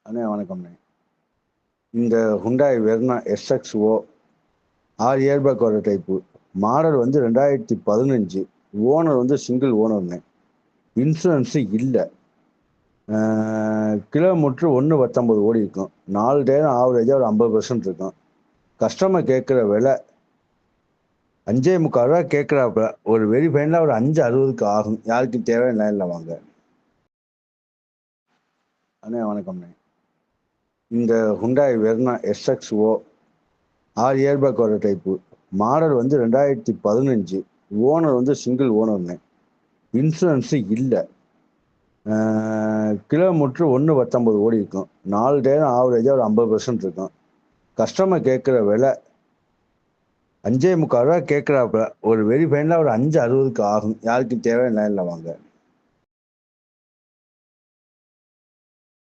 அண்ணே வணக்கம்ண்ணே. இந்த Hyundai Verna எஸ்எக்ஸ்ஓ 6 இயர்பேக் வர டைப்பு. மாடல் வந்து 2015. ஓனர் வந்து சிங்கிள் ஓனர்ண்ணே. இன்சூரன்ஸு இல்லை. கிலோமீட்ரு 1.19 ஓடி இருக்கும். 4 டயரும் ஆவரேஜாக ஒரு 50% இருக்கும். கஸ்டமர் கேட்குற விலை 5,45 ரூபா கேட்குறாப்புல. ஒரு வெரி ஃபைனலாக ஒரு 5.60க்கு ஆகும். யாருக்கும் தேவையான லைனில் வாங்க. அண்ணே வணக்கம்ண்ணே. இந்த ஹுண்டாய் வெர்னா எஸ்எக்ஸ்ஓ 6 இயர்பேக் வர டைப்பு. மாடல் வந்து 2015. ஓனர் வந்து சிங்கிள் ஓனர்ண்ணே. இன்சூரன்ஸு இல்லை. கிலோமீட்ரு 1.19 ஓடி இருக்கும். 4 டயரும் ஆவரேஜாக ஒரு 50% இருக்கும். கஸ்டமர் கேட்குற விலை 5,45 ரூபா கேட்குறாப்புல. ஒரு வெரி ஃபைனலாக ஒரு 5.60க்கு ஆகும். யாருக்கும் தேவையான லைனில் வாங்க.